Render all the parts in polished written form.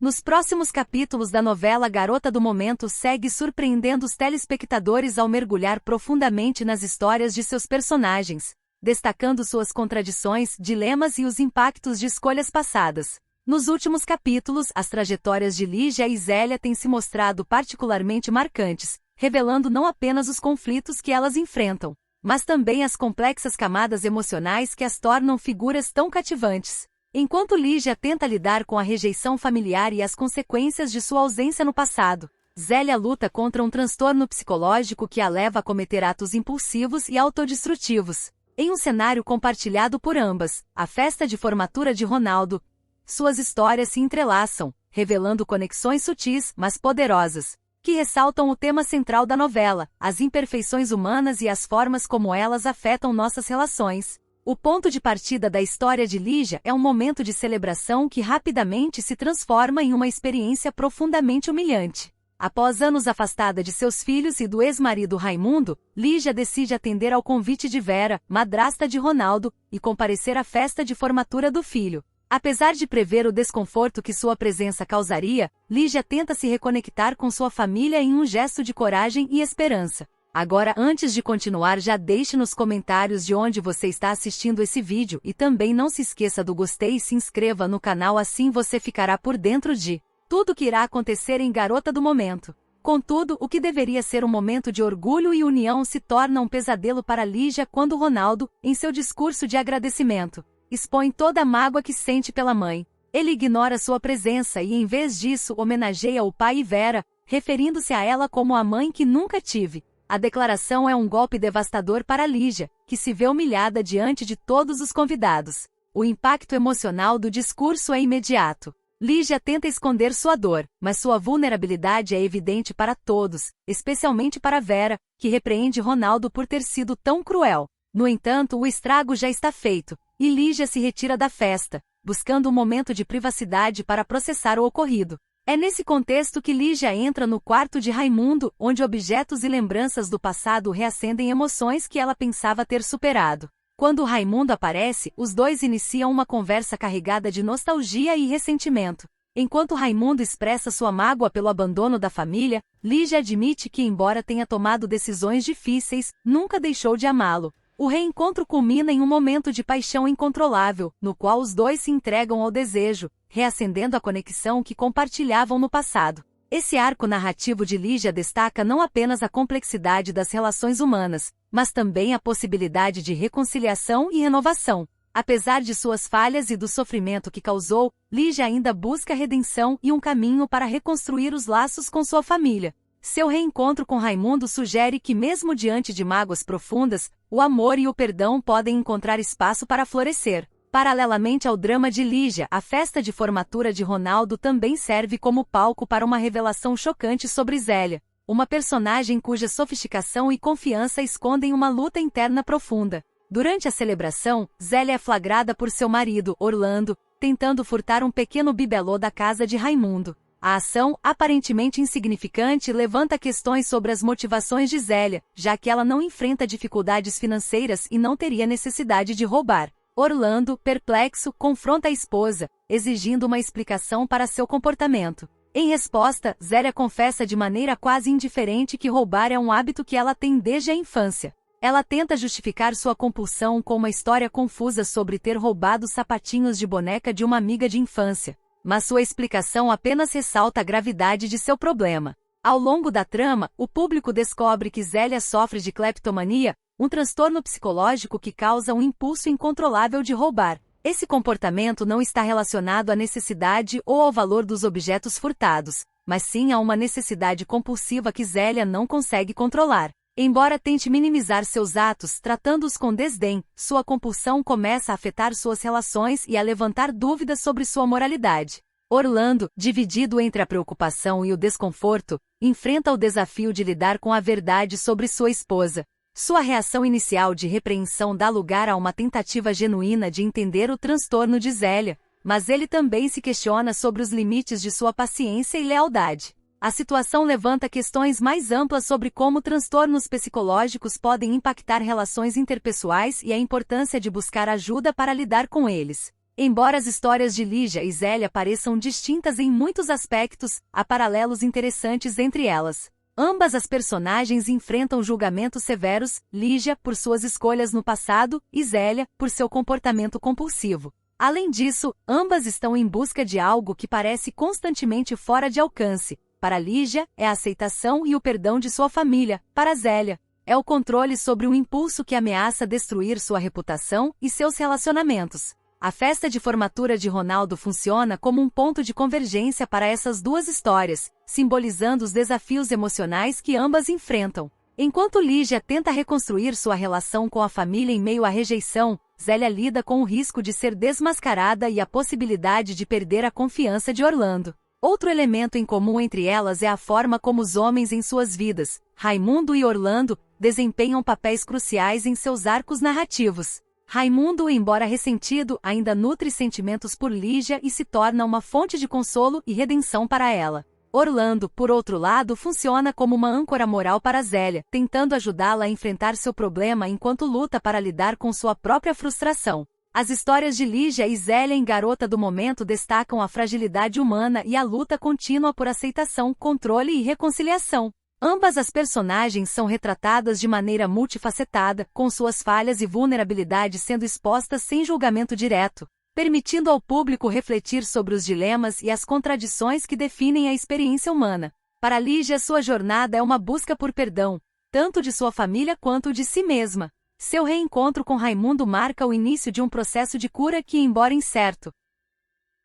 Nos próximos capítulos da novela, a garota do momento segue surpreendendo os telespectadores ao mergulhar profundamente nas histórias de seus personagens, destacando suas contradições, dilemas e os impactos de escolhas passadas. Nos últimos capítulos, as trajetórias de Lígia e Zélia têm se mostrado particularmente marcantes, revelando não apenas os conflitos que elas enfrentam, mas também as complexas camadas emocionais que as tornam figuras tão cativantes. Enquanto Lígia tenta lidar com a rejeição familiar e as consequências de sua ausência no passado, Zélia luta contra um transtorno psicológico que a leva a cometer atos impulsivos e autodestrutivos. Em um cenário compartilhado por ambas, a festa de formatura de Ronaldo, suas histórias se entrelaçam, revelando conexões sutis, mas poderosas, que ressaltam o tema central da novela, as imperfeições humanas e as formas como elas afetam nossas relações. O ponto de partida da história de Lígia é um momento de celebração que rapidamente se transforma em uma experiência profundamente humilhante. Após anos afastada de seus filhos e do ex-marido Raimundo, Lígia decide atender ao convite de Vera, madrasta de Ronaldo, e comparecer à festa de formatura do filho. Apesar de prever o desconforto que sua presença causaria, Lígia tenta se reconectar com sua família em um gesto de coragem e esperança. Agora, antes de continuar, já deixe nos comentários de onde você está assistindo esse vídeo e também não se esqueça do gostei e se inscreva no canal, assim você ficará por dentro de tudo que irá acontecer em Garota do Momento. Contudo, o que deveria ser um momento de orgulho e união se torna um pesadelo para Lígia quando Ronaldo, em seu discurso de agradecimento, expõe toda a mágoa que sente pela mãe. Ele ignora sua presença e, em vez disso, homenageia o pai e Vera, referindo-se a ela como a mãe que nunca tive. A declaração é um golpe devastador para Lígia, que se vê humilhada diante de todos os convidados. O impacto emocional do discurso é imediato. Lígia tenta esconder sua dor, mas sua vulnerabilidade é evidente para todos, especialmente para Vera, que repreende Ronaldo por ter sido tão cruel. No entanto, o estrago já está feito, e Lígia se retira da festa, buscando um momento de privacidade para processar o ocorrido. É nesse contexto que Lígia entra no quarto de Raimundo, onde objetos e lembranças do passado reacendem emoções que ela pensava ter superado. Quando Raimundo aparece, os dois iniciam uma conversa carregada de nostalgia e ressentimento. Enquanto Raimundo expressa sua mágoa pelo abandono da família, Lígia admite que, embora tenha tomado decisões difíceis, nunca deixou de amá-lo. O reencontro culmina em um momento de paixão incontrolável, no qual os dois se entregam ao desejo, reacendendo a conexão que compartilhavam no passado. Esse arco narrativo de Lígia destaca não apenas a complexidade das relações humanas, mas também a possibilidade de reconciliação e renovação. Apesar de suas falhas e do sofrimento que causou, Lígia ainda busca redenção e um caminho para reconstruir os laços com sua família. Seu reencontro com Raimundo sugere que, mesmo diante de mágoas profundas, o amor e o perdão podem encontrar espaço para florescer. Paralelamente ao drama de Lígia, a festa de formatura de Ronaldo também serve como palco para uma revelação chocante sobre Zélia, uma personagem cuja sofisticação e confiança escondem uma luta interna profunda. Durante a celebração, Zélia é flagrada por seu marido, Orlando, tentando furtar um pequeno bibelô da casa de Raimundo. A ação, aparentemente insignificante, levanta questões sobre as motivações de Zélia, já que ela não enfrenta dificuldades financeiras e não teria necessidade de roubar. Orlando, perplexo, confronta a esposa, exigindo uma explicação para seu comportamento. Em resposta, Zélia confessa de maneira quase indiferente que roubar é um hábito que ela tem desde a infância. Ela tenta justificar sua compulsão com uma história confusa sobre ter roubado sapatinhos de boneca de uma amiga de infância. Mas sua explicação apenas ressalta a gravidade de seu problema. Ao longo da trama, o público descobre que Zélia sofre de cleptomania, um transtorno psicológico que causa um impulso incontrolável de roubar. Esse comportamento não está relacionado à necessidade ou ao valor dos objetos furtados, mas sim a uma necessidade compulsiva que Zélia não consegue controlar. Embora tente minimizar seus atos, tratando-os com desdém, sua compulsão começa a afetar suas relações e a levantar dúvidas sobre sua moralidade. Orlando, dividido entre a preocupação e o desconforto, enfrenta o desafio de lidar com a verdade sobre sua esposa. Sua reação inicial de repreensão dá lugar a uma tentativa genuína de entender o transtorno de Zélia, mas ele também se questiona sobre os limites de sua paciência e lealdade. A situação levanta questões mais amplas sobre como transtornos psicológicos podem impactar relações interpessoais e a importância de buscar ajuda para lidar com eles. Embora as histórias de Lígia e Zélia pareçam distintas em muitos aspectos, há paralelos interessantes entre elas. Ambas as personagens enfrentam julgamentos severos, Lígia por suas escolhas no passado e Zélia por seu comportamento compulsivo. Além disso, ambas estão em busca de algo que parece constantemente fora de alcance. Para Lígia, é a aceitação e o perdão de sua família. Para Zélia, é o controle sobre um impulso que ameaça destruir sua reputação e seus relacionamentos. A festa de formatura de Ronaldo funciona como um ponto de convergência para essas duas histórias, simbolizando os desafios emocionais que ambas enfrentam. Enquanto Lígia tenta reconstruir sua relação com a família em meio à rejeição, Zélia lida com o risco de ser desmascarada e a possibilidade de perder a confiança de Orlando. Outro elemento em comum entre elas é a forma como os homens em suas vidas, Raimundo e Orlando, desempenham papéis cruciais em seus arcos narrativos. Raimundo, embora ressentido, ainda nutre sentimentos por Lígia e se torna uma fonte de consolo e redenção para ela. Orlando, por outro lado, funciona como uma âncora moral para Zélia, tentando ajudá-la a enfrentar seu problema enquanto luta para lidar com sua própria frustração. As histórias de Lígia e Zélia em Garota do Momento destacam a fragilidade humana e a luta contínua por aceitação, controle e reconciliação. Ambas as personagens são retratadas de maneira multifacetada, com suas falhas e vulnerabilidades sendo expostas sem julgamento direto, permitindo ao público refletir sobre os dilemas e as contradições que definem a experiência humana. Para Lígia, sua jornada é uma busca por perdão, tanto de sua família quanto de si mesma. Seu reencontro com Raimundo marca o início de um processo de cura que, embora incerto,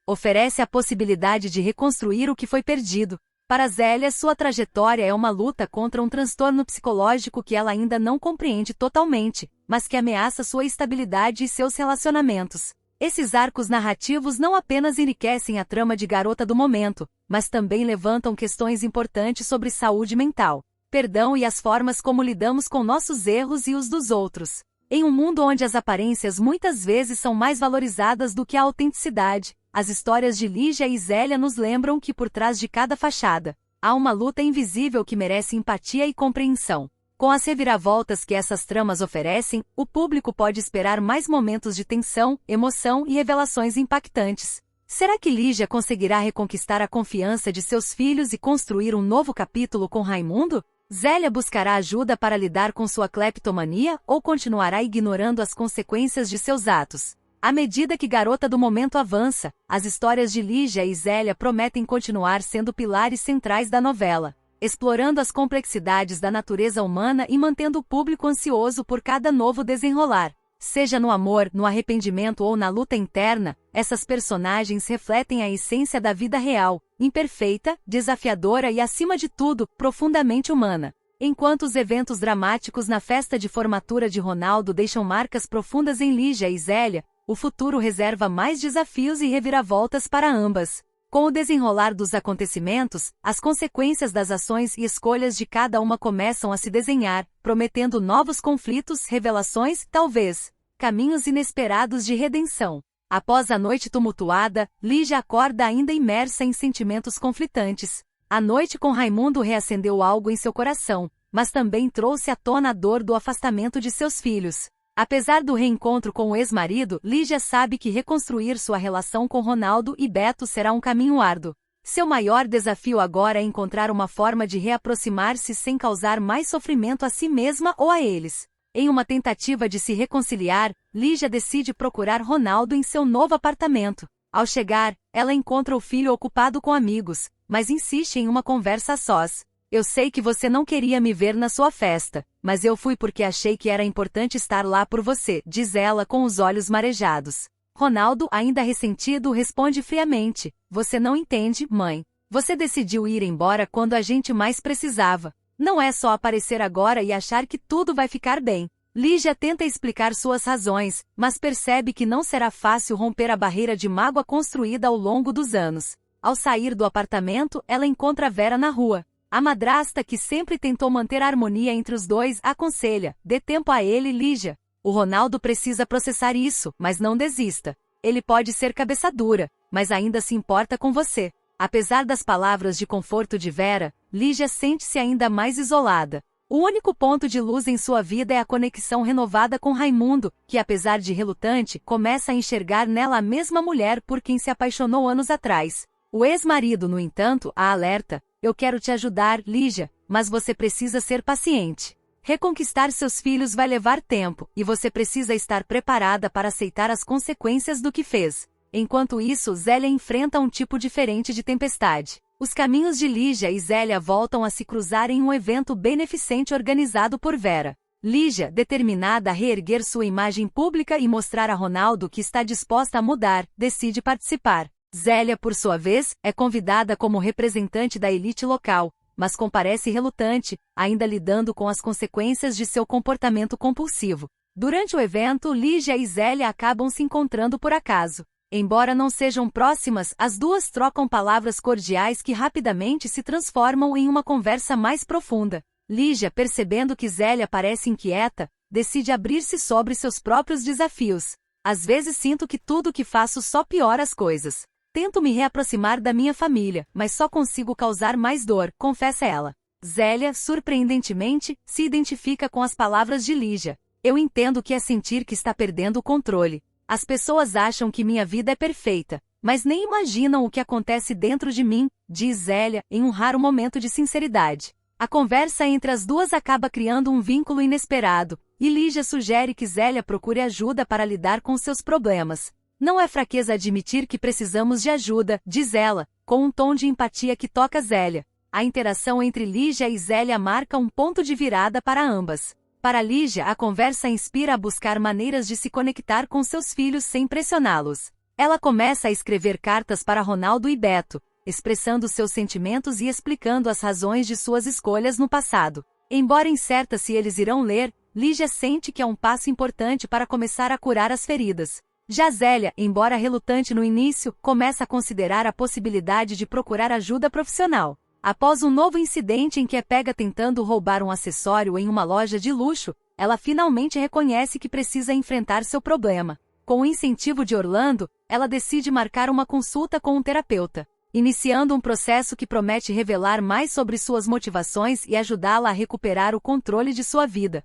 oferece a possibilidade de reconstruir o que foi perdido. Para Zélia, sua trajetória é uma luta contra um transtorno psicológico que ela ainda não compreende totalmente, mas que ameaça sua estabilidade e seus relacionamentos. Esses arcos narrativos não apenas enriquecem a trama de Garota do Momento, mas também levantam questões importantes sobre saúde mental, perdão e as formas como lidamos com nossos erros e os dos outros. Em um mundo onde as aparências muitas vezes são mais valorizadas do que a autenticidade, as histórias de Lígia e Zélia nos lembram que por trás de cada fachada, há uma luta invisível que merece empatia e compreensão. Com as reviravoltas que essas tramas oferecem, o público pode esperar mais momentos de tensão, emoção e revelações impactantes. Será que Lígia conseguirá reconquistar a confiança de seus filhos e construir um novo capítulo com Raimundo? Zélia buscará ajuda para lidar com sua cleptomania ou continuará ignorando as consequências de seus atos? À medida que Garota do Momento avança, as histórias de Lígia e Zélia prometem continuar sendo pilares centrais da novela, explorando as complexidades da natureza humana e mantendo o público ansioso por cada novo desenrolar. Seja no amor, no arrependimento ou na luta interna, essas personagens refletem a essência da vida real, imperfeita, desafiadora e, acima de tudo, profundamente humana. Enquanto os eventos dramáticos na festa de formatura de Ronaldo deixam marcas profundas em Lígia e Zélia, o futuro reserva mais desafios e reviravoltas para ambas. Com o desenrolar dos acontecimentos, as consequências das ações e escolhas de cada uma começam a se desenhar, prometendo novos conflitos, revelações, talvez, caminhos inesperados de redenção. Após a noite tumultuada, Lígia acorda ainda imersa em sentimentos conflitantes. A noite com Raimundo reacendeu algo em seu coração, mas também trouxe à tona a dor do afastamento de seus filhos. Apesar do reencontro com o ex-marido, Lígia sabe que reconstruir sua relação com Ronaldo e Beto será um caminho árduo. Seu maior desafio agora é encontrar uma forma de reaproximar-se sem causar mais sofrimento a si mesma ou a eles. Em uma tentativa de se reconciliar, Lígia decide procurar Ronaldo em seu novo apartamento. Ao chegar, ela encontra o filho ocupado com amigos, mas insiste em uma conversa a sós. Eu sei que você não queria me ver na sua festa, mas eu fui porque achei que era importante estar lá por você, diz ela com os olhos marejados. Ronaldo, ainda ressentido, responde friamente: você não entende, mãe. Você decidiu ir embora quando a gente mais precisava. Não é só aparecer agora e achar que tudo vai ficar bem. Lígia tenta explicar suas razões, mas percebe que não será fácil romper a barreira de mágoa construída ao longo dos anos. Ao sair do apartamento, ela encontra Vera na rua. A madrasta, que sempre tentou manter a harmonia entre os dois, aconselha: dê tempo a ele, Lígia. O Ronaldo precisa processar isso, mas não desista. Ele pode ser cabeça dura, mas ainda se importa com você. Apesar das palavras de conforto de Vera, Lígia sente-se ainda mais isolada. O único ponto de luz em sua vida é a conexão renovada com Raimundo, que apesar de relutante, começa a enxergar nela a mesma mulher por quem se apaixonou anos atrás. O ex-marido, no entanto, a alerta: eu quero te ajudar, Lígia, mas você precisa ser paciente. Reconquistar seus filhos vai levar tempo, e você precisa estar preparada para aceitar as consequências do que fez. Enquanto isso, Zélia enfrenta um tipo diferente de tempestade. Os caminhos de Lígia e Zélia voltam a se cruzar em um evento beneficente organizado por Vera. Lígia, determinada a reerguer sua imagem pública e mostrar a Ronaldo que está disposta a mudar, decide participar. Zélia, por sua vez, é convidada como representante da elite local, mas comparece relutante, ainda lidando com as consequências de seu comportamento compulsivo. Durante o evento, Lígia e Zélia acabam se encontrando por acaso. Embora não sejam próximas, as duas trocam palavras cordiais que rapidamente se transformam em uma conversa mais profunda. Lígia, percebendo que Zélia parece inquieta, decide abrir-se sobre seus próprios desafios. Às vezes sinto que tudo o que faço só piora as coisas. Tento me reaproximar da minha família, mas só consigo causar mais dor, confessa ela. Zélia, surpreendentemente, se identifica com as palavras de Lígia. Eu entendo o que é sentir que está perdendo o controle. As pessoas acham que minha vida é perfeita, mas nem imaginam o que acontece dentro de mim, diz Zélia, em um raro momento de sinceridade. A conversa entre as duas acaba criando um vínculo inesperado, e Lígia sugere que Zélia procure ajuda para lidar com seus problemas. Não é fraqueza admitir que precisamos de ajuda, diz ela, com um tom de empatia que toca Zélia. A interação entre Lígia e Zélia marca um ponto de virada para ambas. Para Lígia, a conversa inspira a buscar maneiras de se conectar com seus filhos sem pressioná-los. Ela começa a escrever cartas para Ronaldo e Beto, expressando seus sentimentos e explicando as razões de suas escolhas no passado. Embora incerta se eles irão ler, Lígia sente que é um passo importante para começar a curar as feridas. Já Zélia, embora relutante no início, começa a considerar a possibilidade de procurar ajuda profissional. Após um novo incidente em que é pega tentando roubar um acessório em uma loja de luxo, ela finalmente reconhece que precisa enfrentar seu problema. Com o incentivo de Orlando, ela decide marcar uma consulta com um terapeuta, iniciando um processo que promete revelar mais sobre suas motivações e ajudá-la a recuperar o controle de sua vida.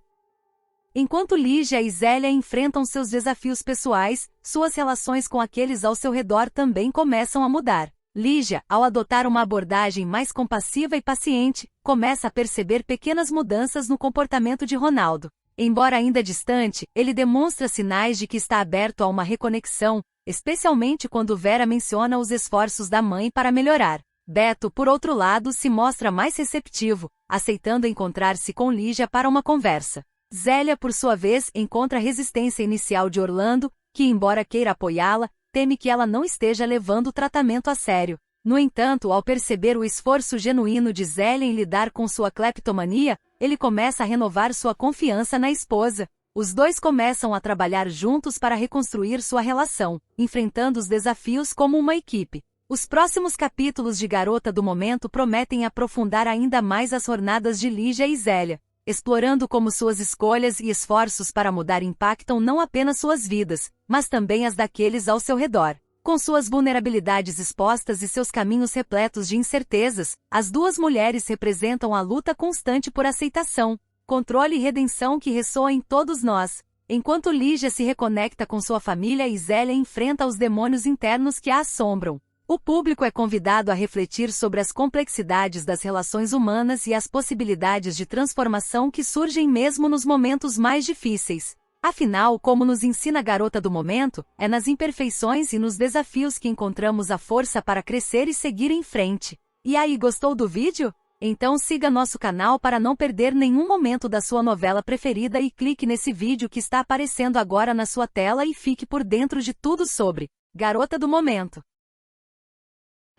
Enquanto Lígia e Zélia enfrentam seus desafios pessoais, suas relações com aqueles ao seu redor também começam a mudar. Lígia, ao adotar uma abordagem mais compassiva e paciente, começa a perceber pequenas mudanças no comportamento de Ronaldo. Embora ainda distante, ele demonstra sinais de que está aberto a uma reconexão, especialmente quando Vera menciona os esforços da mãe para melhorar. Beto, por outro lado, se mostra mais receptivo, aceitando encontrar-se com Lígia para uma conversa. Zélia, por sua vez, encontra a resistência inicial de Orlando, que, embora queira apoiá-la, teme que ela não esteja levando o tratamento a sério. No entanto, ao perceber o esforço genuíno de Zélia em lidar com sua cleptomania, ele começa a renovar sua confiança na esposa. Os dois começam a trabalhar juntos para reconstruir sua relação, enfrentando os desafios como uma equipe. Os próximos capítulos de Garota do Momento prometem aprofundar ainda mais as jornadas de Lígia e Zélia, explorando como suas escolhas e esforços para mudar impactam não apenas suas vidas, mas também as daqueles ao seu redor. Com suas vulnerabilidades expostas e seus caminhos repletos de incertezas, as duas mulheres representam a luta constante por aceitação, controle e redenção que ressoa em todos nós. Enquanto Lígia se reconecta com sua família e Zélia enfrenta os demônios internos que a assombram. O público é convidado a refletir sobre as complexidades das relações humanas e as possibilidades de transformação que surgem mesmo nos momentos mais difíceis. Afinal, como nos ensina a Garota do Momento, é nas imperfeições e nos desafios que encontramos a força para crescer e seguir em frente. E aí, gostou do vídeo? Então siga nosso canal para não perder nenhum momento da sua novela preferida e clique nesse vídeo que está aparecendo agora na sua tela e fique por dentro de tudo sobre Garota do Momento.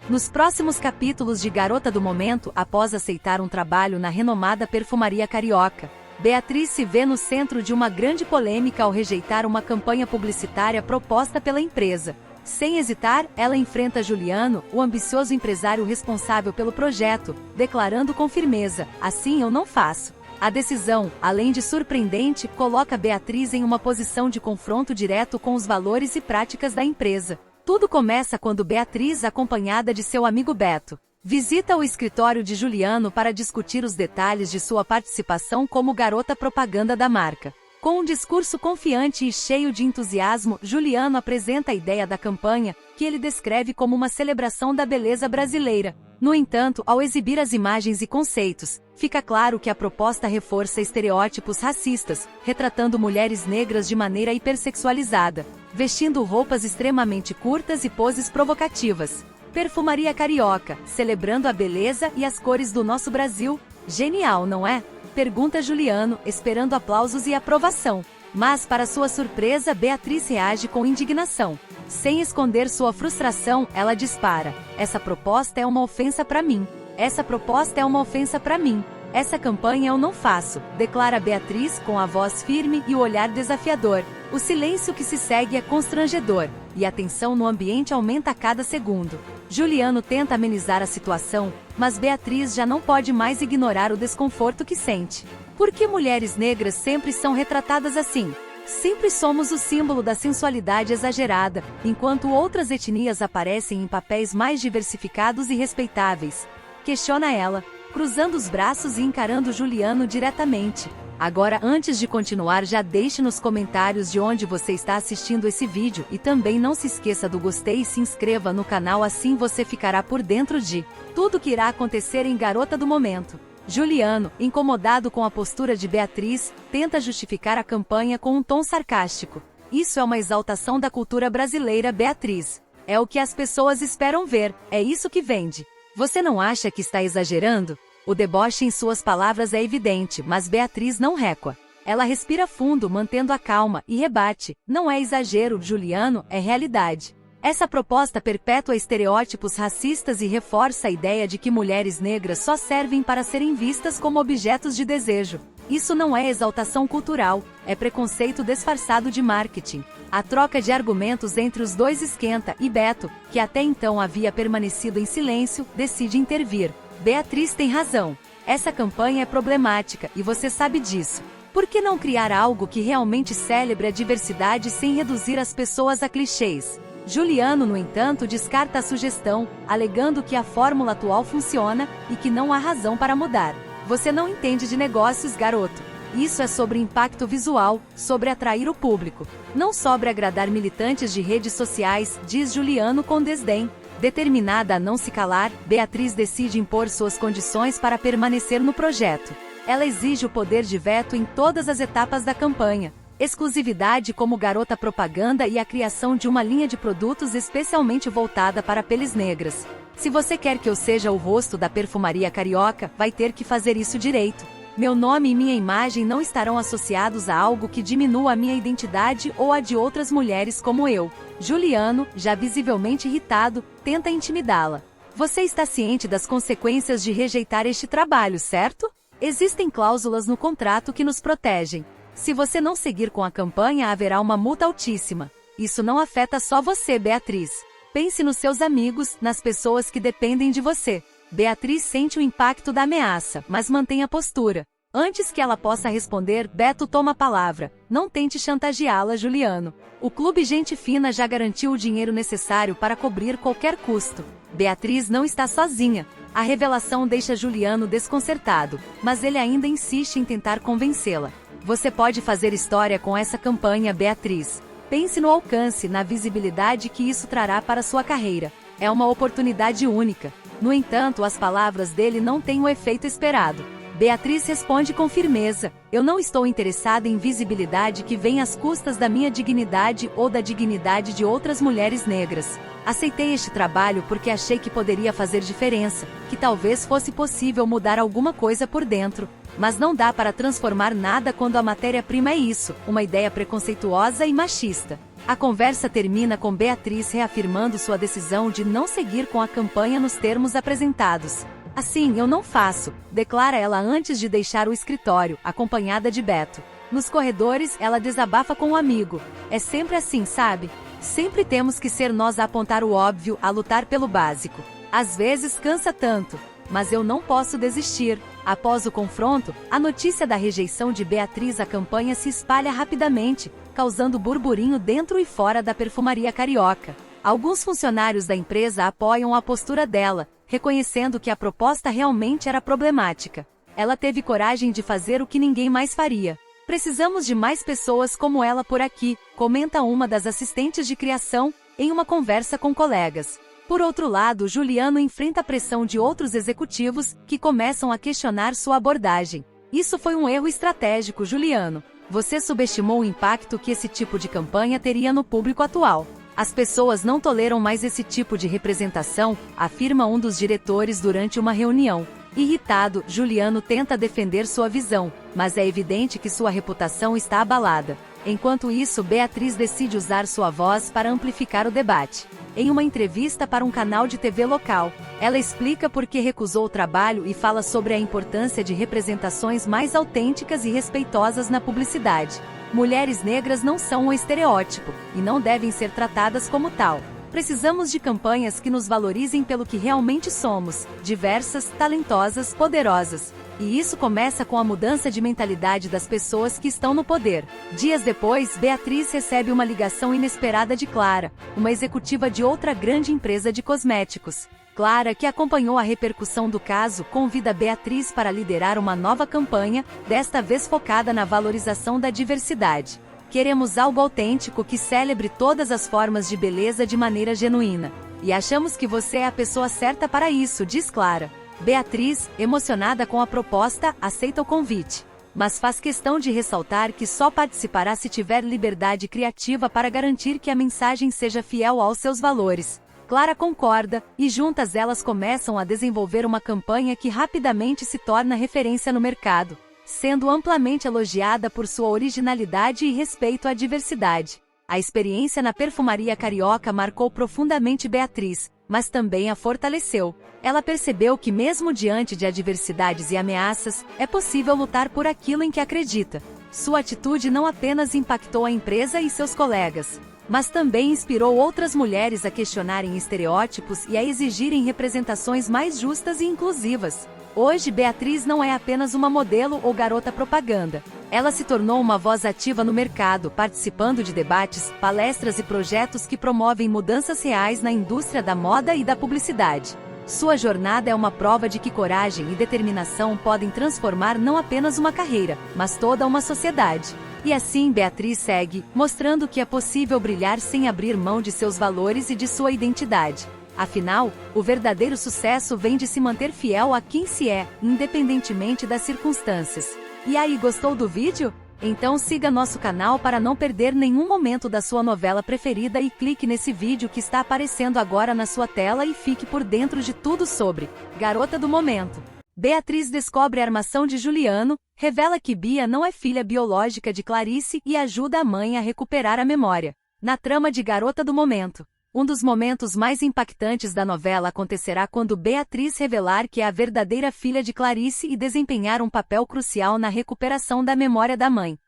Nos próximos capítulos de Garota do Momento, após aceitar um trabalho na renomada perfumaria carioca, Beatriz se vê no centro de uma grande polêmica ao rejeitar uma campanha publicitária proposta pela empresa. Sem hesitar, ela enfrenta Juliano, o ambicioso empresário responsável pelo projeto, declarando com firmeza: "Assim eu não faço." A decisão, além de surpreendente, coloca Beatriz em uma posição de confronto direto com os valores e práticas da empresa. Tudo começa quando Beatriz, acompanhada de seu amigo Beto, Visita o escritório de Juliano para discutir os detalhes de sua participação como garota propaganda da marca. Com um discurso confiante e cheio de entusiasmo, Juliano apresenta a ideia da campanha, que ele descreve como uma celebração da beleza brasileira. No entanto, ao exibir as imagens e conceitos, fica claro que a proposta reforça estereótipos racistas, retratando mulheres negras de maneira hipersexualizada, vestindo roupas extremamente curtas e poses provocativas. Perfumaria Carioca, celebrando a beleza e as cores do nosso Brasil. Genial, não é? Pergunta Juliano, esperando aplausos e aprovação. Mas, para sua surpresa, Beatriz reage com indignação. Sem esconder sua frustração, ela dispara: essa proposta é uma ofensa para mim. Essa proposta é uma ofensa para mim. Essa campanha eu não faço, declara Beatriz com a voz firme e o olhar desafiador. O silêncio que se segue é constrangedor, e a tensão no ambiente aumenta a cada segundo. Juliano tenta amenizar a situação, mas Beatriz já não pode mais ignorar o desconforto que sente. Por que mulheres negras sempre são retratadas assim? Sempre somos o símbolo da sensualidade exagerada, enquanto outras etnias aparecem em papéis mais diversificados e respeitáveis. Questiona ela, cruzando os braços e encarando Juliano diretamente. Agora, antes de continuar, já deixe nos comentários de onde você está assistindo esse vídeo e também não se esqueça do gostei e se inscreva no canal, assim você ficará por dentro de tudo que irá acontecer em Garota do Momento. Juliano, incomodado com a postura de Beatriz, tenta justificar a campanha com um tom sarcástico. Isso é uma exaltação da cultura brasileira, Beatriz. É o que as pessoas esperam ver, é isso que vende. Você não acha que está exagerando? O deboche em suas palavras é evidente, mas Beatriz não recua. Ela respira fundo, mantendo a calma, e rebate: não é exagero, Juliano, é realidade. Essa proposta perpetua estereótipos racistas e reforça a ideia de que mulheres negras só servem para serem vistas como objetos de desejo. Isso não é exaltação cultural, é preconceito disfarçado de marketing. A troca de argumentos entre os dois esquenta, e Beto, que até então havia permanecido em silêncio, decide intervir. Beatriz tem razão. Essa campanha é problemática, e você sabe disso. Por que não criar algo que realmente celebre a diversidade sem reduzir as pessoas a clichês? Juliano, no entanto, descarta a sugestão, alegando que a fórmula atual funciona e que não há razão para mudar. Você não entende de negócios, garoto. Isso é sobre impacto visual, sobre atrair o público. Não sobre agradar militantes de redes sociais, diz Juliano com desdém. Determinada a não se calar, Beatriz decide impor suas condições para permanecer no projeto. Ela exige o poder de veto em todas as etapas da campanha, exclusividade como garota propaganda e a criação de uma linha de produtos especialmente voltada para peles negras. Se você quer que eu seja o rosto da perfumaria carioca, vai ter que fazer isso direito. Meu nome e minha imagem não estarão associados a algo que diminua a minha identidade ou a de outras mulheres como eu. Juliano, já visivelmente irritado, tenta intimidá-la. Você está ciente das consequências de rejeitar este trabalho, certo? Existem cláusulas no contrato que nos protegem. Se você não seguir com a campanha, haverá uma multa altíssima. Isso não afeta só você, Beatriz. Pense nos seus amigos, nas pessoas que dependem de você. Beatriz sente o impacto da ameaça, mas mantém a postura. Antes que ela possa responder, Beto toma a palavra. Não tente chantageá-la, Juliano. O Clube Gente Fina já garantiu o dinheiro necessário para cobrir qualquer custo. Beatriz não está sozinha. A revelação deixa Juliano desconcertado, mas ele ainda insiste em tentar convencê-la. Você pode fazer história com essa campanha, Beatriz. Pense no alcance, na visibilidade que isso trará para sua carreira. É uma oportunidade única. No entanto, as palavras dele não têm o efeito esperado. Beatriz responde com firmeza: eu não estou interessada em visibilidade que venha às custas da minha dignidade ou da dignidade de outras mulheres negras. Aceitei este trabalho porque achei que poderia fazer diferença, que talvez fosse possível mudar alguma coisa por dentro. Mas não dá para transformar nada quando a matéria-prima é isso, uma ideia preconceituosa e machista. A conversa termina com Beatriz reafirmando sua decisão de não seguir com a campanha nos termos apresentados. Assim, eu não faço, declara ela antes de deixar o escritório, acompanhada de Beto. Nos corredores, ela desabafa com um amigo. É sempre assim, sabe? Sempre temos que ser nós a apontar o óbvio, a lutar pelo básico. Às vezes cansa tanto. Mas eu não posso desistir. Após o confronto, a notícia da rejeição de Beatriz à campanha se espalha rapidamente, causando burburinho dentro e fora da perfumaria carioca. Alguns funcionários da empresa apoiam a postura dela, reconhecendo que a proposta realmente era problemática. Ela teve coragem de fazer o que ninguém mais faria. Precisamos de mais pessoas como ela por aqui, comenta uma das assistentes de criação, em uma conversa com colegas. Por outro lado, Juliano enfrenta a pressão de outros executivos, que começam a questionar sua abordagem. Isso foi um erro estratégico, Juliano. Você subestimou o impacto que esse tipo de campanha teria no público atual. As pessoas não toleram mais esse tipo de representação, afirma um dos diretores durante uma reunião. Irritado, Juliano tenta defender sua visão, mas é evidente que sua reputação está abalada. Enquanto isso, Beatriz decide usar sua voz para amplificar o debate. Em uma entrevista para um canal de TV local, ela explica por que recusou o trabalho e fala sobre a importância de representações mais autênticas e respeitosas na publicidade. Mulheres negras não são um estereótipo, e não devem ser tratadas como tal. Precisamos de campanhas que nos valorizem pelo que realmente somos, diversas, talentosas, poderosas. E isso começa com a mudança de mentalidade das pessoas que estão no poder. Dias depois, Beatriz recebe uma ligação inesperada de Clara, uma executiva de outra grande empresa de cosméticos. Clara, que acompanhou a repercussão do caso, convida Beatriz para liderar uma nova campanha, desta vez focada na valorização da diversidade. Queremos algo autêntico que celebre todas as formas de beleza de maneira genuína. E achamos que você é a pessoa certa para isso, diz Clara. Beatriz, emocionada com a proposta, aceita o convite. Mas faz questão de ressaltar que só participará se tiver liberdade criativa para garantir que a mensagem seja fiel aos seus valores. Clara concorda, e juntas elas começam a desenvolver uma campanha que rapidamente se torna referência no mercado, sendo amplamente elogiada por sua originalidade e respeito à diversidade. A experiência na perfumaria carioca marcou profundamente Beatriz, mas também a fortaleceu. Ela percebeu que mesmo diante de adversidades e ameaças, é possível lutar por aquilo em que acredita. Sua atitude não apenas impactou a empresa e seus colegas, mas também inspirou outras mulheres a questionarem estereótipos e a exigirem representações mais justas e inclusivas. Hoje, Beatriz não é apenas uma modelo ou garota propaganda. Ela se tornou uma voz ativa no mercado, participando de debates, palestras e projetos que promovem mudanças reais na indústria da moda e da publicidade. Sua jornada é uma prova de que coragem e determinação podem transformar não apenas uma carreira, mas toda uma sociedade. E assim Beatriz segue, mostrando que é possível brilhar sem abrir mão de seus valores e de sua identidade. Afinal, o verdadeiro sucesso vem de se manter fiel a quem se é, independentemente das circunstâncias. E aí, gostou do vídeo? Então siga nosso canal para não perder nenhum momento da sua novela preferida e clique nesse vídeo que está aparecendo agora na sua tela e fique por dentro de tudo sobre Garota do Momento. Beatriz descobre a armação de Juliano, revela que Bia não é filha biológica de Clarice e ajuda a mãe a recuperar a memória. Na trama de Garota do Momento, um dos momentos mais impactantes da novela acontecerá quando Beatriz revelar que é a verdadeira filha de Clarice e desempenhar um papel crucial na recuperação da memória da mãe.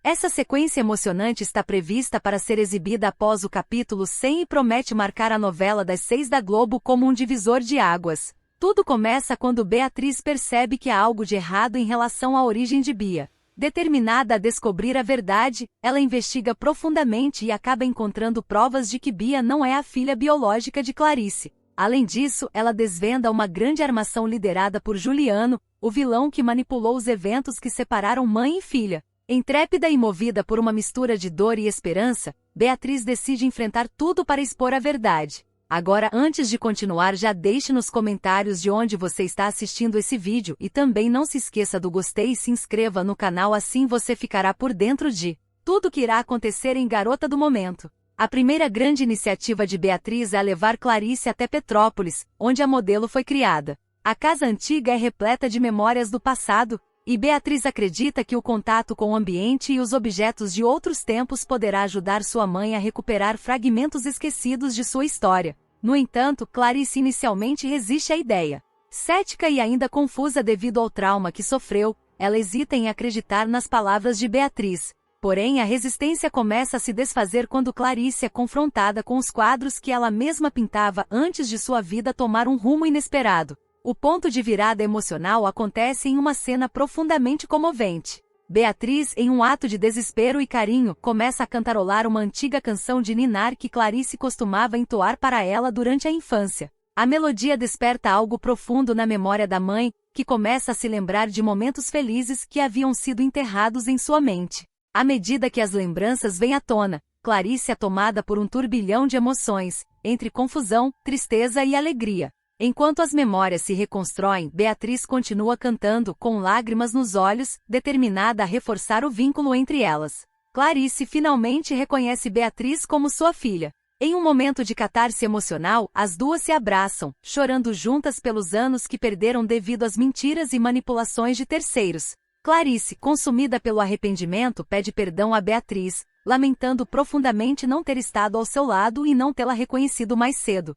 Essa sequência emocionante está prevista para ser exibida após o capítulo 100 e promete marcar a novela das 6 da Globo como um divisor de águas. Tudo começa quando Beatriz percebe que há algo de errado em relação à origem de Bia. Determinada a descobrir a verdade, ela investiga profundamente e acaba encontrando provas de que Bia não é a filha biológica de Clarice. Além disso, ela desvenda uma grande armação liderada por Juliano, o vilão que manipulou os eventos que separaram mãe e filha. Intrépida e movida por uma mistura de dor e esperança, Beatriz decide enfrentar tudo para expor a verdade. Agora, antes de continuar, já deixe nos comentários de onde você está assistindo esse vídeo e também não se esqueça do gostei e se inscreva no canal, assim você ficará por dentro de tudo que irá acontecer em Garota do Momento. A primeira grande iniciativa de Beatriz é levar Clarice até Petrópolis, onde a modelo foi criada. A casa antiga é repleta de memórias do passado, e Beatriz acredita que o contato com o ambiente e os objetos de outros tempos poderá ajudar sua mãe a recuperar fragmentos esquecidos de sua história. No entanto, Clarice inicialmente resiste à ideia. Cética e ainda confusa devido ao trauma que sofreu, ela hesita em acreditar nas palavras de Beatriz. Porém, a resistência começa a se desfazer quando Clarice é confrontada com os quadros que ela mesma pintava antes de sua vida tomar um rumo inesperado. O ponto de virada emocional acontece em uma cena profundamente comovente. Beatriz, em um ato de desespero e carinho, começa a cantarolar uma antiga canção de ninar que Clarice costumava entoar para ela durante a infância. A melodia desperta algo profundo na memória da mãe, que começa a se lembrar de momentos felizes que haviam sido enterrados em sua mente. À medida que as lembranças vêm à tona, Clarice é tomada por um turbilhão de emoções, entre confusão, tristeza e alegria. Enquanto as memórias se reconstroem, Beatriz continua cantando com lágrimas nos olhos, determinada a reforçar o vínculo entre elas. Clarice finalmente reconhece Beatriz como sua filha. Em um momento de catarse emocional, as duas se abraçam, chorando juntas pelos anos que perderam devido às mentiras e manipulações de terceiros. Clarice, consumida pelo arrependimento, pede perdão a Beatriz, lamentando profundamente não ter estado ao seu lado e não tê-la reconhecido mais cedo.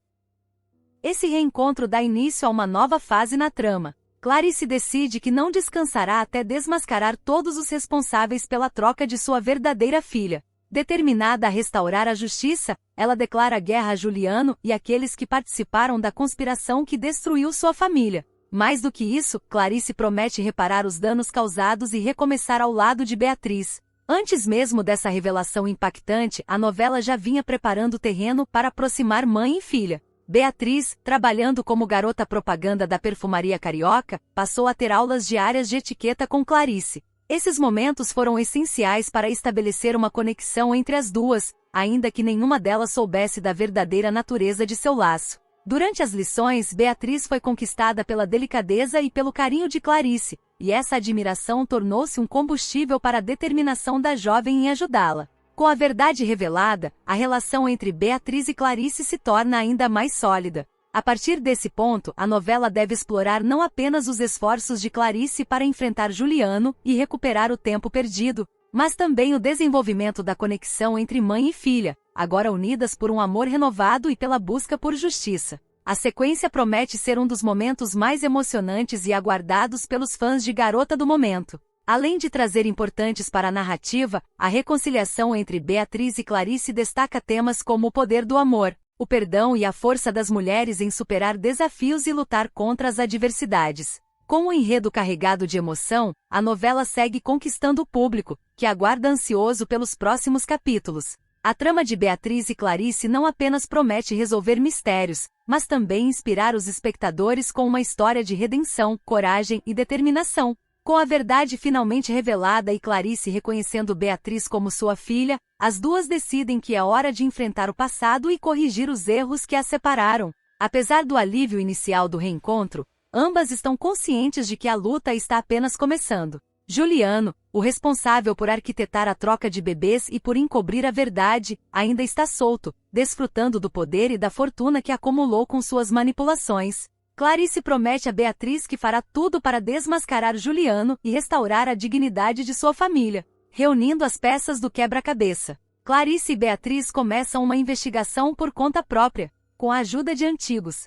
Esse reencontro dá início a uma nova fase na trama. Clarice decide que não descansará até desmascarar todos os responsáveis pela troca de sua verdadeira filha. Determinada a restaurar a justiça, ela declara guerra a Juliano e aqueles que participaram da conspiração que destruiu sua família. Mais do que isso, Clarice promete reparar os danos causados e recomeçar ao lado de Beatriz. Antes mesmo dessa revelação impactante, a novela já vinha preparando o terreno para aproximar mãe e filha. Beatriz, trabalhando como garota propaganda da perfumaria carioca, passou a ter aulas diárias de etiqueta com Clarice. Esses momentos foram essenciais para estabelecer uma conexão entre as duas, ainda que nenhuma delas soubesse da verdadeira natureza de seu laço. Durante as lições, Beatriz foi conquistada pela delicadeza e pelo carinho de Clarice, e essa admiração tornou-se um combustível para a determinação da jovem em ajudá-la. Com a verdade revelada, a relação entre Beatriz e Clarice se torna ainda mais sólida. A partir desse ponto, a novela deve explorar não apenas os esforços de Clarice para enfrentar Juliano e recuperar o tempo perdido, mas também o desenvolvimento da conexão entre mãe e filha, agora unidas por um amor renovado e pela busca por justiça. A sequência promete ser um dos momentos mais emocionantes e aguardados pelos fãs de Garota do Momento. Além de trazer importantes para a narrativa, a reconciliação entre Beatriz e Clarice destaca temas como o poder do amor, o perdão e a força das mulheres em superar desafios e lutar contra as adversidades. Com um enredo carregado de emoção, a novela segue conquistando o público, que aguarda ansioso pelos próximos capítulos. A trama de Beatriz e Clarice não apenas promete resolver mistérios, mas também inspirar os espectadores com uma história de redenção, coragem e determinação. Com a verdade finalmente revelada e Clarice reconhecendo Beatriz como sua filha, as duas decidem que é hora de enfrentar o passado e corrigir os erros que as separaram. Apesar do alívio inicial do reencontro, ambas estão conscientes de que a luta está apenas começando. Juliano, o responsável por arquitetar a troca de bebês e por encobrir a verdade, ainda está solto, desfrutando do poder e da fortuna que acumulou com suas manipulações. Clarice promete a Beatriz que fará tudo para desmascarar Juliano e restaurar a dignidade de sua família, reunindo as peças do quebra-cabeça. Clarice e Beatriz começam uma investigação por conta própria, com a ajuda de antigos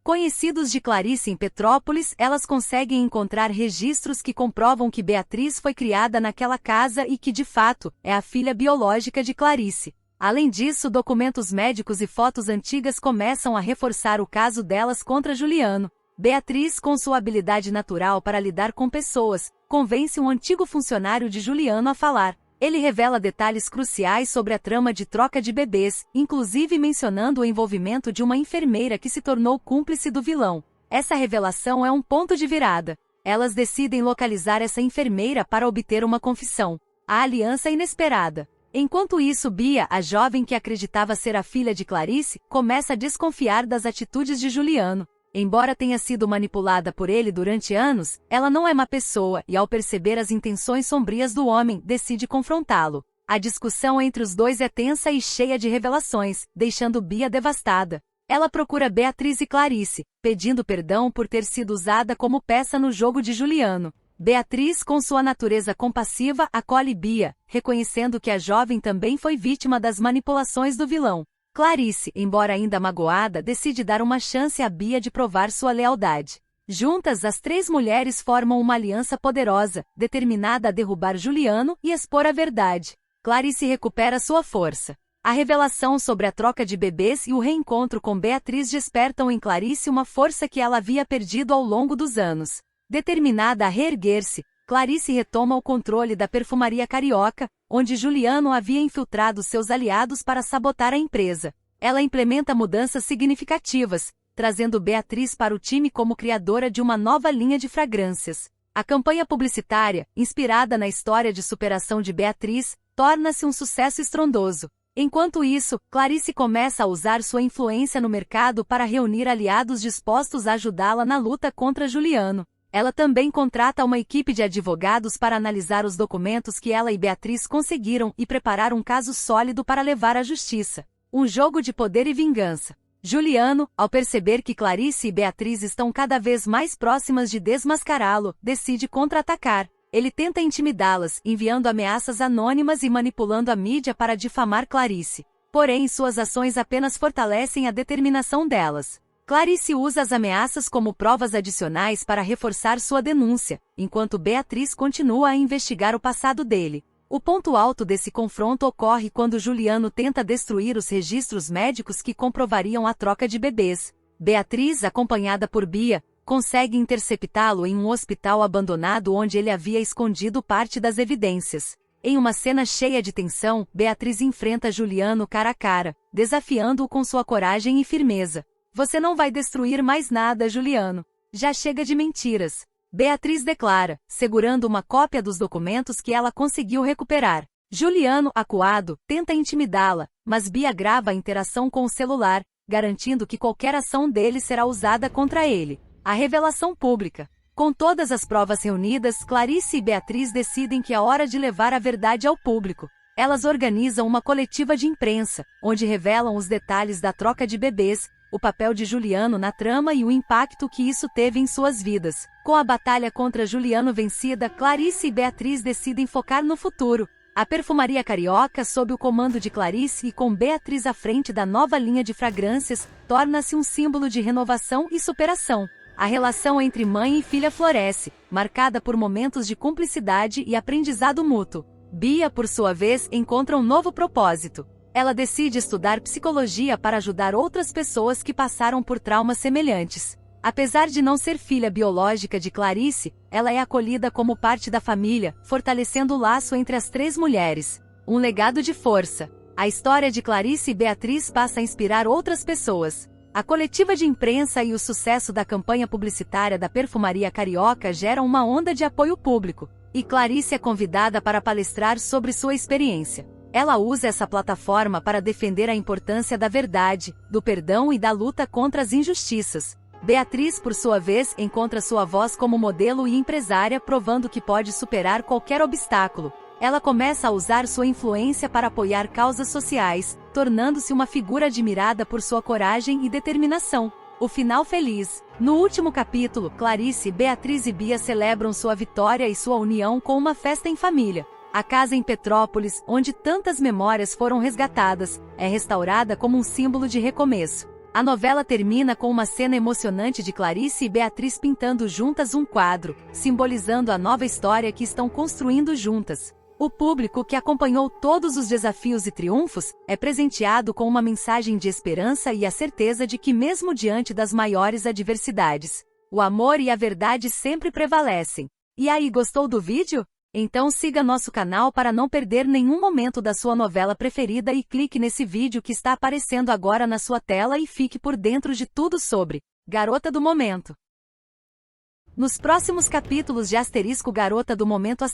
conhecidos de Clarice em Petrópolis. Elas conseguem encontrar registros que comprovam que Beatriz foi criada naquela casa e que, de fato, é a filha biológica de Clarice. Além disso, documentos médicos e fotos antigas começam a reforçar o caso delas contra Juliano. Beatriz, com sua habilidade natural para lidar com pessoas, convence um antigo funcionário de Juliano a falar. Ele revela detalhes cruciais sobre a trama de troca de bebês, inclusive mencionando o envolvimento de uma enfermeira que se tornou cúmplice do vilão. Essa revelação é um ponto de virada. Elas decidem localizar essa enfermeira para obter uma confissão. A aliança inesperada. Enquanto isso, Bia, a jovem que acreditava ser a filha de Clarice, começa a desconfiar das atitudes de Juliano. Embora tenha sido manipulada por ele durante anos, ela não é má pessoa e, ao perceber as intenções sombrias do homem, decide confrontá-lo. A discussão entre os dois é tensa e cheia de revelações, deixando Bia devastada. Ela procura Beatriz e Clarice, pedindo perdão por ter sido usada como peça no jogo de Juliano. Beatriz, com sua natureza compassiva, acolhe Bia, reconhecendo que a jovem também foi vítima das manipulações do vilão. Clarice, embora ainda magoada, decide dar uma chance a Bia de provar sua lealdade. Juntas, as três mulheres formam uma aliança poderosa, determinada a derrubar Juliano e expor a verdade. Clarice recupera sua força. A revelação sobre a troca de bebês e o reencontro com Beatriz despertam em Clarice uma força que ela havia perdido ao longo dos anos. Determinada a reerguer-se, Clarice retoma o controle da perfumaria carioca, onde Juliano havia infiltrado seus aliados para sabotar a empresa. Ela implementa mudanças significativas, trazendo Beatriz para o time como criadora de uma nova linha de fragrâncias. A campanha publicitária, inspirada na história de superação de Beatriz, torna-se um sucesso estrondoso. Enquanto isso, Clarice começa a usar sua influência no mercado para reunir aliados dispostos a ajudá-la na luta contra Juliano. Ela também contrata uma equipe de advogados para analisar os documentos que ela e Beatriz conseguiram e preparar um caso sólido para levar à justiça. Um jogo de poder e vingança. Juliano, ao perceber que Clarice e Beatriz estão cada vez mais próximas de desmascará-lo, decide contra-atacar. Ele tenta intimidá-las, enviando ameaças anônimas e manipulando a mídia para difamar Clarice. Porém, suas ações apenas fortalecem a determinação delas. Clarice usa as ameaças como provas adicionais para reforçar sua denúncia, enquanto Beatriz continua a investigar o passado dele. O ponto alto desse confronto ocorre quando Juliano tenta destruir os registros médicos que comprovariam a troca de bebês. Beatriz, acompanhada por Bia, consegue interceptá-lo em um hospital abandonado onde ele havia escondido parte das evidências. Em uma cena cheia de tensão, Beatriz enfrenta Juliano cara a cara, desafiando-o com sua coragem e firmeza. Você não vai destruir mais nada, Juliano. Já chega de mentiras. Beatriz declara, segurando uma cópia dos documentos que ela conseguiu recuperar. Juliano, acuado, tenta intimidá-la, mas Bia grava a interação com o celular, garantindo que qualquer ação dele será usada contra ele. A revelação pública. Com todas as provas reunidas, Clarice e Beatriz decidem que é hora de levar a verdade ao público. Elas organizam uma coletiva de imprensa, onde revelam os detalhes da troca de bebês, o papel de Juliano na trama e o impacto que isso teve em suas vidas. Com a batalha contra Juliano vencida, Clarice e Beatriz decidem focar no futuro. A perfumaria carioca, sob o comando de Clarice e com Beatriz à frente da nova linha de fragrâncias, torna-se um símbolo de renovação e superação. A relação entre mãe e filha floresce, marcada por momentos de cumplicidade e aprendizado mútuo. Bia, por sua vez, encontra um novo propósito. Ela decide estudar psicologia para ajudar outras pessoas que passaram por traumas semelhantes. Apesar de não ser filha biológica de Clarice, ela é acolhida como parte da família, fortalecendo o laço entre as três mulheres. Um legado de força. A história de Clarice e Beatriz passa a inspirar outras pessoas. A coletiva de imprensa e o sucesso da campanha publicitária da perfumaria carioca geram uma onda de apoio público, e Clarice é convidada para palestrar sobre sua experiência. Ela usa essa plataforma para defender a importância da verdade, do perdão e da luta contra as injustiças. Beatriz, por sua vez, encontra sua voz como modelo e empresária, provando que pode superar qualquer obstáculo. Ela começa a usar sua influência para apoiar causas sociais, tornando-se uma figura admirada por sua coragem e determinação. O final feliz. No último capítulo, Clarice, Beatriz e Bia celebram sua vitória e sua união com uma festa em família. A casa em Petrópolis, onde tantas memórias foram resgatadas, é restaurada como um símbolo de recomeço. A novela termina com uma cena emocionante de Clarice e Beatriz pintando juntas um quadro, simbolizando a nova história que estão construindo juntas. O público, que acompanhou todos os desafios e triunfos, é presenteado com uma mensagem de esperança e a certeza de que, mesmo diante das maiores adversidades, o amor e a verdade sempre prevalecem. E aí, gostou do vídeo? Então siga nosso canal para não perder nenhum momento da sua novela preferida e clique nesse vídeo que está aparecendo agora na sua tela e fique por dentro de tudo sobre Garota do Momento. Nos próximos capítulos de Garota do Momento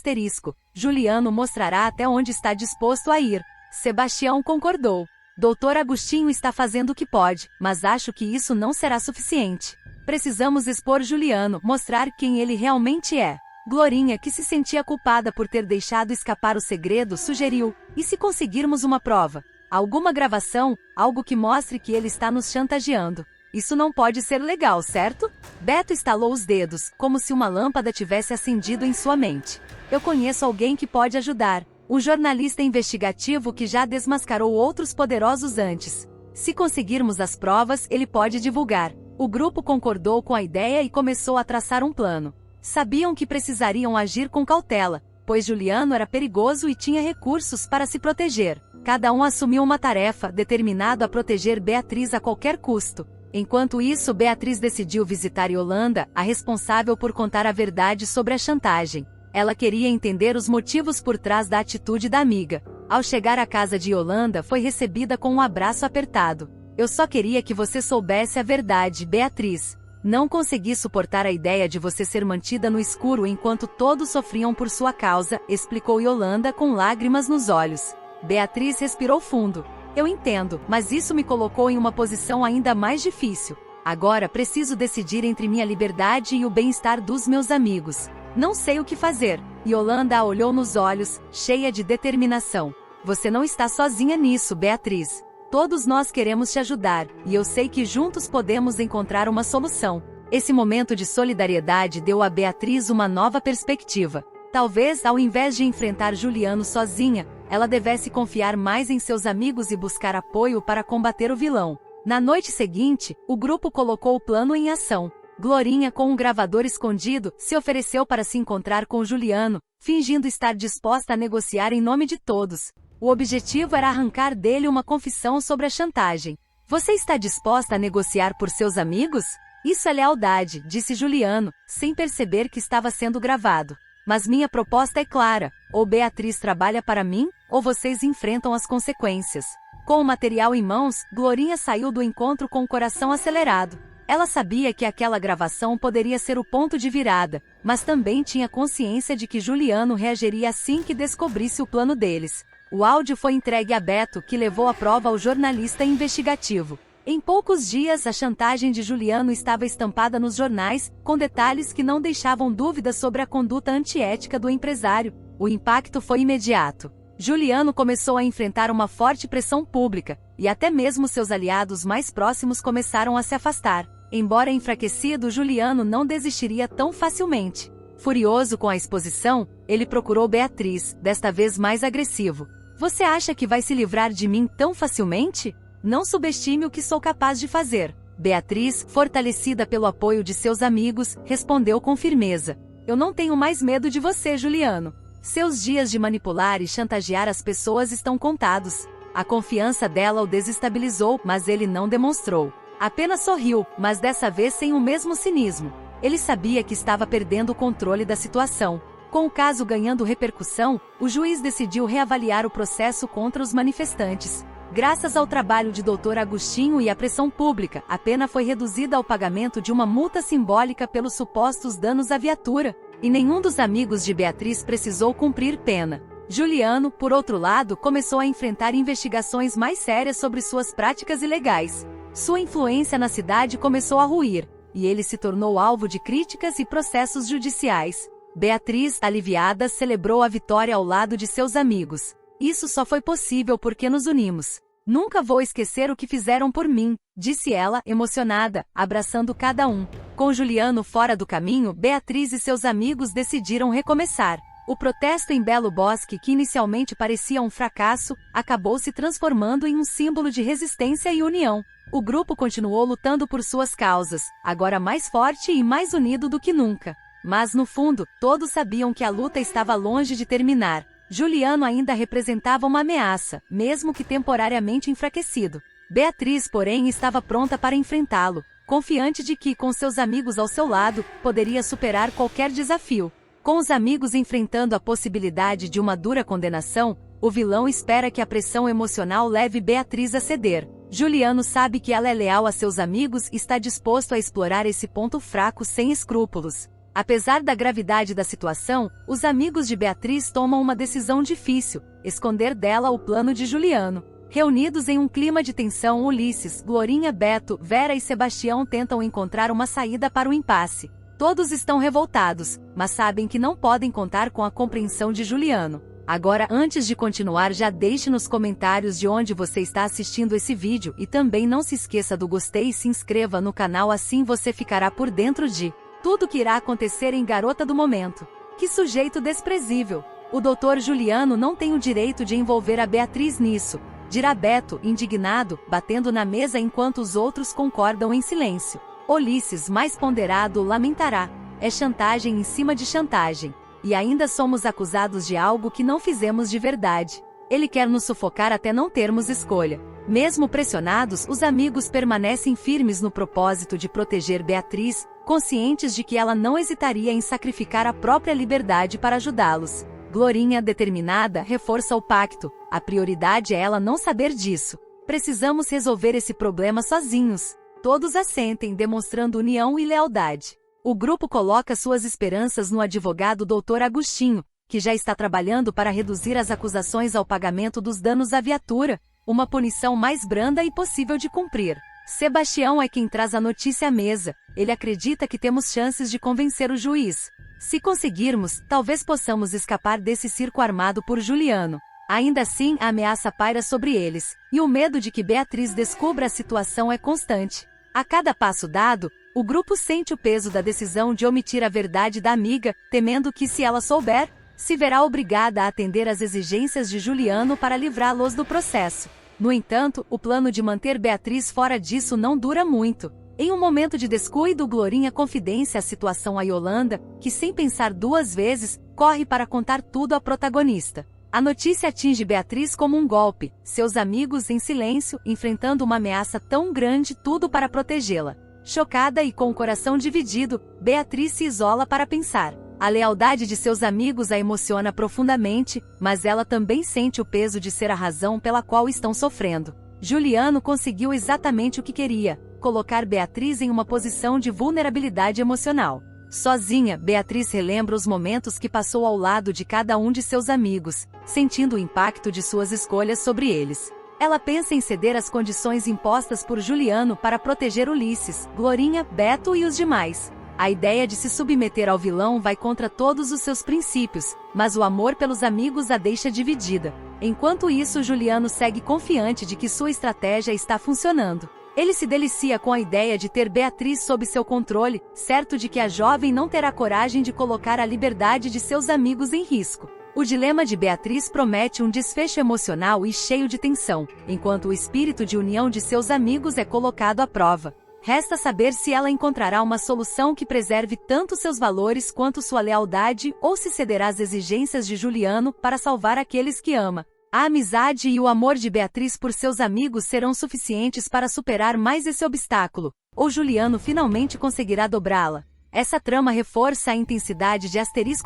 Juliano mostrará até onde está disposto a ir. Sebastião concordou. Doutor Agostinho está fazendo o que pode, mas acho que isso não será suficiente. Precisamos expor Juliano, mostrar quem ele realmente é. Glorinha, que se sentia culpada por ter deixado escapar o segredo, sugeriu: e se conseguirmos uma prova? Alguma gravação, algo que mostre que ele está nos chantageando. Isso não pode ser legal, certo? Beto estalou os dedos, como se uma lâmpada tivesse acendido em sua mente. Eu conheço alguém que pode ajudar. Um jornalista investigativo que já desmascarou outros poderosos antes. Se conseguirmos as provas, ele pode divulgar. O grupo concordou com a ideia e começou a traçar um plano. Sabiam que precisariam agir com cautela, pois Juliano era perigoso e tinha recursos para se proteger. Cada um assumiu uma tarefa, determinado a proteger Beatriz a qualquer custo. Enquanto isso, Beatriz decidiu visitar Yolanda, a responsável por contar a verdade sobre a chantagem. Ela queria entender os motivos por trás da atitude da amiga. Ao chegar à casa de Yolanda, foi recebida com um abraço apertado. Eu só queria que você soubesse a verdade, Beatriz. Não consegui suportar a ideia de você ser mantida no escuro enquanto todos sofriam por sua causa, explicou Yolanda com lágrimas nos olhos. Beatriz respirou fundo. Eu entendo, mas isso me colocou em uma posição ainda mais difícil. Agora preciso decidir entre minha liberdade e o bem-estar dos meus amigos. Não sei o que fazer. Yolanda a olhou nos olhos, cheia de determinação. Você não está sozinha nisso, Beatriz. Todos nós queremos te ajudar, e eu sei que juntos podemos encontrar uma solução. Esse momento de solidariedade deu a Beatriz uma nova perspectiva. Talvez, ao invés de enfrentar Juliano sozinha, ela devesse confiar mais em seus amigos e buscar apoio para combater o vilão. Na noite seguinte, o grupo colocou o plano em ação. Glorinha, com um gravador escondido, se ofereceu para se encontrar com Juliano, fingindo estar disposta a negociar em nome de todos. O objetivo era arrancar dele uma confissão sobre a chantagem. Você está disposta a negociar por seus amigos? Isso é lealdade, disse Juliano, sem perceber que estava sendo gravado. Mas minha proposta é clara, ou Beatriz trabalha para mim, ou vocês enfrentam as consequências. Com o material em mãos, Glorinha saiu do encontro com o coração acelerado. Ela sabia que aquela gravação poderia ser o ponto de virada, mas também tinha consciência de que Juliano reagiria assim que descobrisse o plano deles. O áudio foi entregue a Beto, que levou a prova ao jornalista investigativo. Em poucos dias, a chantagem de Juliano estava estampada nos jornais, com detalhes que não deixavam dúvidas sobre a conduta antiética do empresário. O impacto foi imediato. Juliano começou a enfrentar uma forte pressão pública, e até mesmo seus aliados mais próximos começaram a se afastar. Embora enfraquecido, Juliano não desistiria tão facilmente. Furioso com a exposição, ele procurou Beatriz, desta vez mais agressivo. Você acha que vai se livrar de mim tão facilmente? Não subestime o que sou capaz de fazer. Beatriz, fortalecida pelo apoio de seus amigos, respondeu com firmeza. Eu não tenho mais medo de você, Juliano. Seus dias de manipular e chantagear as pessoas estão contados. A confiança dela o desestabilizou, mas ele não demonstrou. Apenas sorriu, mas dessa vez sem o mesmo cinismo. Ele sabia que estava perdendo o controle da situação. Com o caso ganhando repercussão, o juiz decidiu reavaliar o processo contra os manifestantes. Graças ao trabalho de Dr. Agostinho e à pressão pública, a pena foi reduzida ao pagamento de uma multa simbólica pelos supostos danos à viatura, e nenhum dos amigos de Beatriz precisou cumprir pena. Juliano, por outro lado, começou a enfrentar investigações mais sérias sobre suas práticas ilegais. Sua influência na cidade começou a ruir, e ele se tornou alvo de críticas e processos judiciais. Beatriz, aliviada, celebrou a vitória ao lado de seus amigos. Isso só foi possível porque nos unimos. Nunca vou esquecer o que fizeram por mim, disse ela, emocionada, abraçando cada um. Com Juliano fora do caminho, Beatriz e seus amigos decidiram recomeçar. O protesto em Belo Bosque, que inicialmente parecia um fracasso, acabou se transformando em um símbolo de resistência e união. O grupo continuou lutando por suas causas, agora mais forte e mais unido do que nunca. Mas no fundo, todos sabiam que a luta estava longe de terminar. Juliano ainda representava uma ameaça, mesmo que temporariamente enfraquecido. Beatriz, porém, estava pronta para enfrentá-lo, confiante de que, com seus amigos ao seu lado, poderia superar qualquer desafio. Com os amigos enfrentando a possibilidade de uma dura condenação, o vilão espera que a pressão emocional leve Beatriz a ceder. Juliano sabe que ela é leal a seus amigos e está disposto a explorar esse ponto fraco sem escrúpulos. Apesar da gravidade da situação, os amigos de Beatriz tomam uma decisão difícil: esconder dela o plano de Juliano. Reunidos em um clima de tensão, Ulisses, Glorinha, Beto, Vera e Sebastião tentam encontrar uma saída para o impasse. Todos estão revoltados, mas sabem que não podem contar com a compreensão de Juliano. Agora, antes de continuar, já deixe nos comentários de onde você está assistindo esse vídeo e também não se esqueça do gostei e se inscreva no canal, assim você ficará por dentro de tudo que irá acontecer em Garota do Momento. Que sujeito desprezível! O Dr. Juliano não tem o direito de envolver a Beatriz nisso, dirá Beto, indignado, batendo na mesa enquanto os outros concordam em silêncio. Ulisses, mais ponderado, lamentará. É chantagem em cima de chantagem. E ainda somos acusados de algo que não fizemos de verdade. Ele quer nos sufocar até não termos escolha. Mesmo pressionados, os amigos permanecem firmes no propósito de proteger Beatriz, conscientes de que ela não hesitaria em sacrificar a própria liberdade para ajudá-los. Glorinha, determinada, reforça o pacto. A prioridade é ela não saber disso. Precisamos resolver esse problema sozinhos. Todos assentem, demonstrando união e lealdade. O grupo coloca suas esperanças no advogado Dr. Agostinho, que já está trabalhando para reduzir as acusações ao pagamento dos danos à viatura, uma punição mais branda e possível de cumprir. Sebastião é quem traz a notícia à mesa. Ele acredita que temos chances de convencer o juiz. Se conseguirmos, talvez possamos escapar desse circo armado por Juliano. Ainda assim, a ameaça paira sobre eles, e o medo de que Beatriz descubra a situação é constante. A cada passo dado, o grupo sente o peso da decisão de omitir a verdade da amiga, temendo que, se ela souber, se verá obrigada a atender às exigências de Juliano para livrá-los do processo. No entanto, o plano de manter Beatriz fora disso não dura muito. Em um momento de descuido, Glorinha confidencia a situação a Yolanda, que sem pensar duas vezes, corre para contar tudo à protagonista. A notícia atinge Beatriz como um golpe, seus amigos em silêncio, enfrentando uma ameaça tão grande, tudo para protegê-la. Chocada e com o coração dividido, Beatriz se isola para pensar. A lealdade de seus amigos a emociona profundamente, mas ela também sente o peso de ser a razão pela qual estão sofrendo. Juliano conseguiu exatamente o que queria: colocar Beatriz em uma posição de vulnerabilidade emocional. Sozinha, Beatriz relembra os momentos que passou ao lado de cada um de seus amigos, sentindo o impacto de suas escolhas sobre eles. Ela pensa em ceder às condições impostas por Juliano para proteger Ulisses, Glorinha, Beto e os demais. A ideia de se submeter ao vilão vai contra todos os seus princípios, mas o amor pelos amigos a deixa dividida. Enquanto isso, Juliano segue confiante de que sua estratégia está funcionando. Ele se delicia com a ideia de ter Beatriz sob seu controle, certo de que a jovem não terá coragem de colocar a liberdade de seus amigos em risco. O dilema de Beatriz promete um desfecho emocional e cheio de tensão, enquanto o espírito de união de seus amigos é colocado à prova. Resta saber se ela encontrará uma solução que preserve tanto seus valores quanto sua lealdade, ou se cederá às exigências de Juliano para salvar aqueles que ama. A amizade e o amor de Beatriz por seus amigos serão suficientes para superar mais esse obstáculo, ou Juliano finalmente conseguirá dobrá-la. Essa trama reforça a intensidade de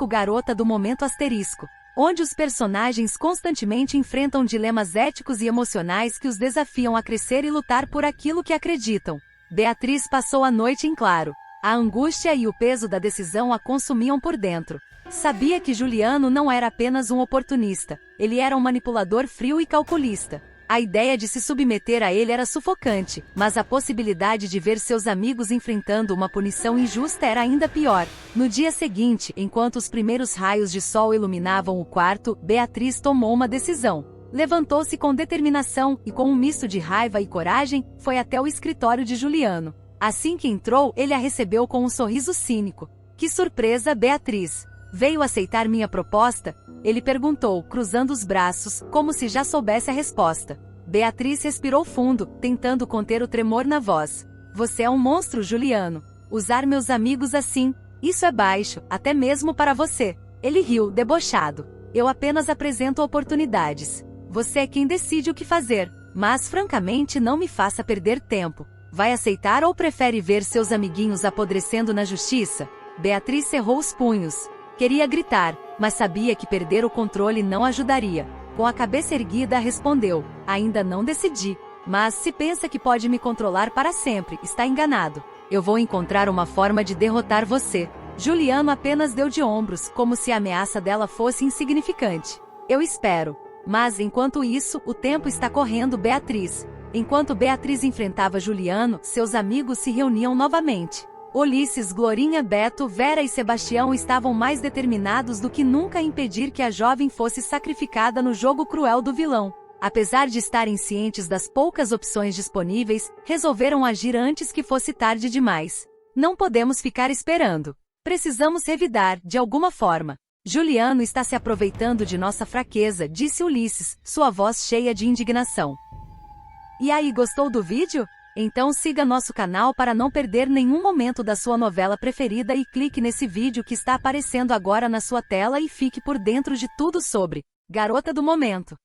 Garota do Momento Asterisco, onde os personagens constantemente enfrentam dilemas éticos e emocionais que os desafiam a crescer e lutar por aquilo que acreditam. Beatriz passou a noite em claro. A angústia e o peso da decisão a consumiam por dentro. Sabia que Juliano não era apenas um oportunista, ele era um manipulador frio e calculista. A ideia de se submeter a ele era sufocante, mas a possibilidade de ver seus amigos enfrentando uma punição injusta era ainda pior. No dia seguinte, enquanto os primeiros raios de sol iluminavam o quarto, Beatriz tomou uma decisão. Levantou-se com determinação e, com um misto de raiva e coragem, foi até o escritório de Juliano. Assim que entrou, ele a recebeu com um sorriso cínico. Que surpresa, Beatriz! Veio aceitar minha proposta? Ele perguntou, cruzando os braços, como se já soubesse a resposta. Beatriz respirou fundo, tentando conter o tremor na voz. Você é um monstro, Juliano. Usar meus amigos assim, isso é baixo, até mesmo para você. Ele riu, debochado. Eu apenas apresento oportunidades. Você é quem decide o que fazer, mas francamente não me faça perder tempo. Vai aceitar ou prefere ver seus amiguinhos apodrecendo na justiça? Beatriz cerrou os punhos. Queria gritar, mas sabia que perder o controle não ajudaria. Com a cabeça erguida, respondeu: ainda não decidi. Mas se pensa que pode me controlar para sempre, está enganado. Eu vou encontrar uma forma de derrotar você. Juliano apenas deu de ombros, como se a ameaça dela fosse insignificante. Eu espero. Mas enquanto isso, o tempo está correndo, Beatriz. Enquanto Beatriz enfrentava Juliano, seus amigos se reuniam novamente. Ulisses, Glorinha, Beto, Vera e Sebastião estavam mais determinados do que nunca a impedir que a jovem fosse sacrificada no jogo cruel do vilão. Apesar de estarem cientes das poucas opções disponíveis, resolveram agir antes que fosse tarde demais. Não podemos ficar esperando. Precisamos revidar, de alguma forma. Juliano está se aproveitando de nossa fraqueza, disse Ulisses, sua voz cheia de indignação. E aí, gostou do vídeo? Então siga nosso canal para não perder nenhum momento da sua novela preferida e clique nesse vídeo que está aparecendo agora na sua tela e fique por dentro de tudo sobre Garota do Momento.